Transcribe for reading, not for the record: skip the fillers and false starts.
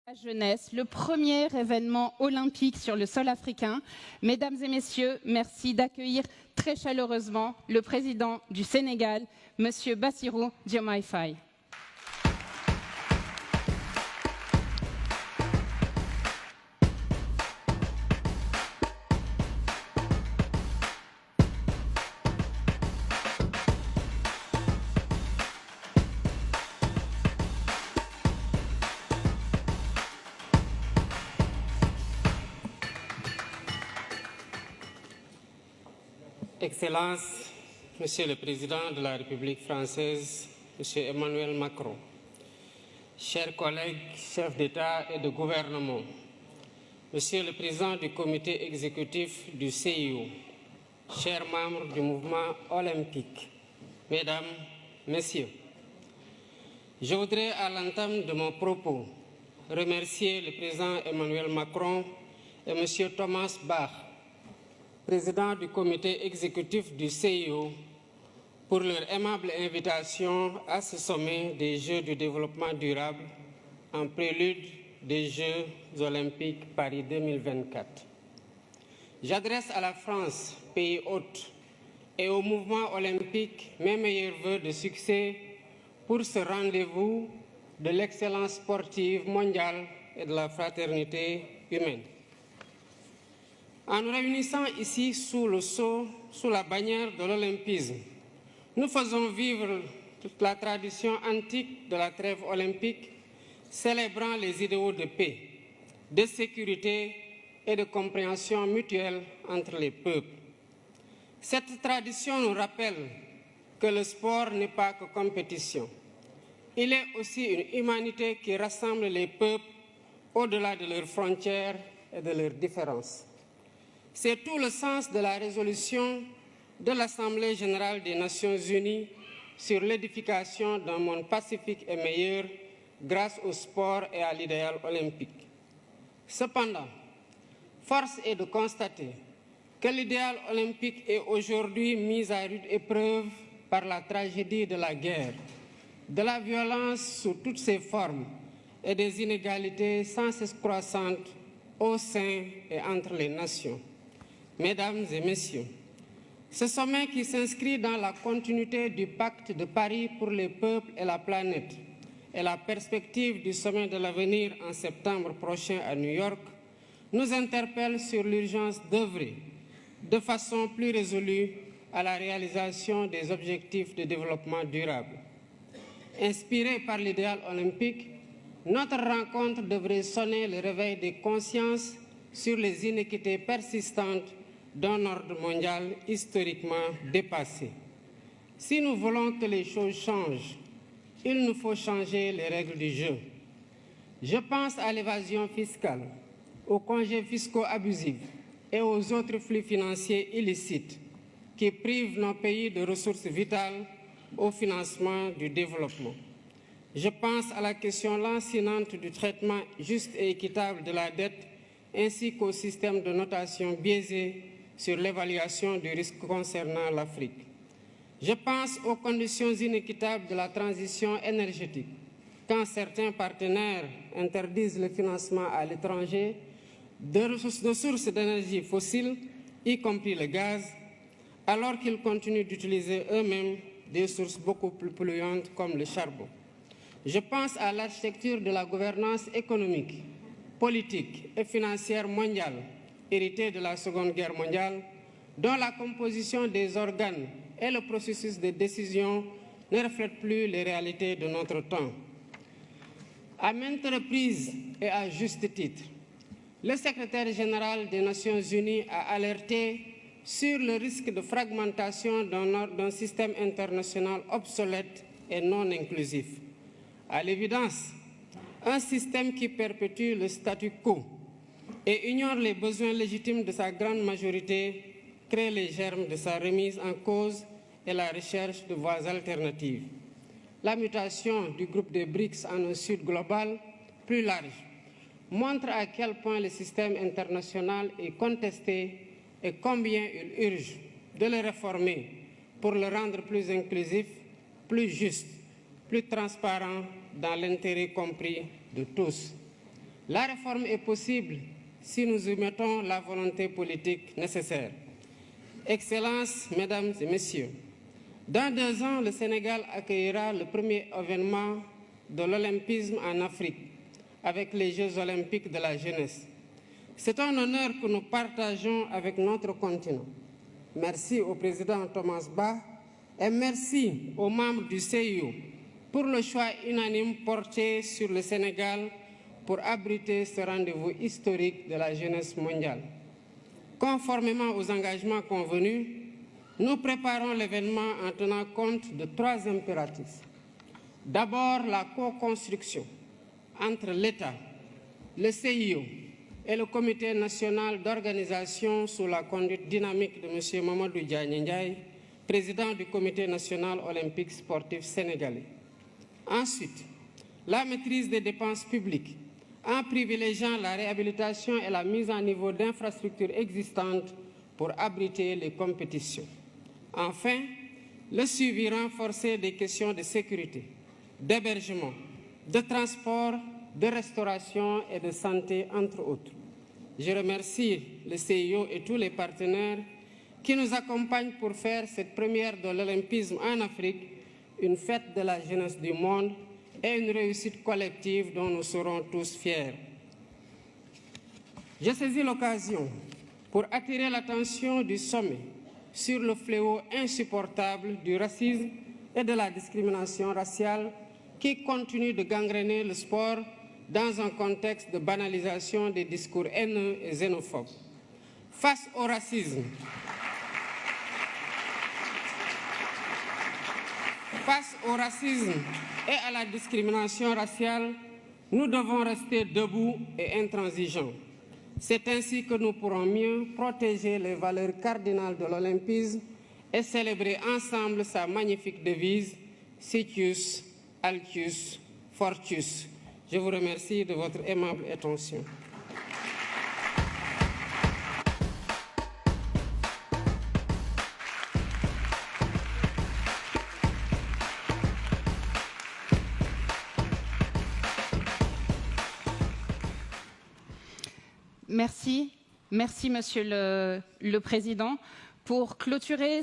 La jeunesse, le premier événement olympique sur le sol africain. Mesdames et messieurs, merci d'accueillir très chaleureusement le président du Sénégal, Monsieur Bassirou Diomaye Faye. Excellences, Monsieur le Président de la République française, Monsieur Emmanuel Macron, chers collègues, chefs d'État et de gouvernement, Monsieur le Président du Comité exécutif du CIO, chers membres du mouvement olympique, Mesdames, Messieurs, je voudrais à l'entame de mon propos remercier le Président Emmanuel Macron et Monsieur Thomas Bach, président du comité exécutif du CIO, pour leur aimable invitation à ce sommet des Jeux du développement durable en prélude des Jeux olympiques Paris 2024. J'adresse à la France, pays hôte, et au mouvement olympique mes meilleurs vœux de succès pour ce rendez-vous de l'excellence sportive mondiale et de la fraternité humaine. En nous réunissant ici sous le sceau, sous la bannière de l'olympisme, nous faisons vivre toute la tradition antique de la trêve olympique, célébrant les idéaux de paix, de sécurité et de compréhension mutuelle entre les peuples. Cette tradition nous rappelle que le sport n'est pas que compétition. Il est aussi une humanité qui rassemble les peuples au-delà de leurs frontières et de leurs différences. C'est tout le sens de la résolution de l'Assemblée générale des Nations unies sur l'édification d'un monde pacifique et meilleur grâce au sport et à l'idéal olympique. Cependant, force est de constater que l'idéal olympique est aujourd'hui mis à rude épreuve par la tragédie de la guerre, de la violence sous toutes ses formes et des inégalités sans cesse croissantes au sein et entre les nations. Mesdames et Messieurs, ce sommet qui s'inscrit dans la continuité du pacte de Paris pour les peuples et la planète et la perspective du sommet de l'avenir en septembre prochain à New York nous interpelle sur l'urgence d'œuvrer de façon plus résolue à la réalisation des objectifs de développement durable. Inspiré par l'idéal olympique, notre rencontre devrait sonner le réveil des consciences sur les inéquités persistantes d'un ordre mondial historiquement dépassé. Si nous voulons que les choses changent, il nous faut changer les règles du jeu. Je pense à l'évasion fiscale, aux congés fiscaux abusifs et aux autres flux financiers illicites qui privent nos pays de ressources vitales au financement du développement. Je pense à la question lancinante du traitement juste et équitable de la dette ainsi qu'au système de notation biaisé sur l'évaluation du risque concernant l'Afrique. Je pense aux conditions inéquitables de la transition énergétique, quand certains partenaires interdisent le financement à l'étranger de sources d'énergie fossiles, y compris le gaz, alors qu'ils continuent d'utiliser eux-mêmes des sources beaucoup plus polluantes comme le charbon. Je pense à l'architecture de la gouvernance économique, politique et financière mondiale, héritée de la Seconde Guerre mondiale, dont la composition des organes et le processus de décision ne reflètent plus les réalités de notre temps. À maintes reprises et à juste titre, le secrétaire général des Nations Unies a alerté sur le risque de fragmentation d'un système international obsolète et non inclusif. À l'évidence, un système qui perpétue le statu quo et ignore les besoins légitimes de sa grande majorité crée les germes de sa remise en cause et la recherche de voies alternatives. La mutation du groupe des BRICS en un sud global plus large montre à quel point le système international est contesté et combien il urge de le réformer pour le rendre plus inclusif, plus juste, plus transparent dans l'intérêt compris de tous. La réforme est possible si nous y mettons la volonté politique nécessaire. Excellences, Mesdames et Messieurs, dans 2 ans, le Sénégal accueillera le premier événement de l'olympisme en Afrique avec les Jeux olympiques de la jeunesse. C'est un honneur que nous partageons avec notre continent. Merci au président Thomas Bach et merci aux membres du CIO pour le choix unanime porté sur le Sénégal pour abriter ce rendez-vous historique de la jeunesse mondiale. Conformément aux engagements convenus, nous préparons l'événement en tenant compte de 3 impératifs. D'abord, la co-construction entre l'État, le CIO et le Comité national d'organisation sous la conduite dynamique de M. Mamadou Diagne Ndiaye, président du Comité national olympique sportif sénégalais. Ensuite, la maîtrise des dépenses publiques en privilégiant la réhabilitation et la mise à niveau d'infrastructures existantes pour abriter les compétitions. Enfin, le suivi renforcé des questions de sécurité, d'hébergement, de transport, de restauration et de santé, entre autres. Je remercie le CIO et tous les partenaires qui nous accompagnent pour faire cette première de l'olympisme en Afrique une fête de la jeunesse du monde et une réussite collective dont nous serons tous fiers. Je saisis l'occasion pour attirer l'attention du sommet sur le fléau insupportable du racisme et de la discrimination raciale qui continue de gangréner le sport dans un contexte de banalisation des discours haineux et xénophobes. Face au racisme, et à la discrimination raciale, nous devons rester debout et intransigeants. C'est ainsi que nous pourrons mieux protéger les valeurs cardinales de l'olympisme et célébrer ensemble sa magnifique devise « Citius, Altius, Fortius ». Je vous remercie de votre aimable attention. Merci, Monsieur le Président. Pour clôturer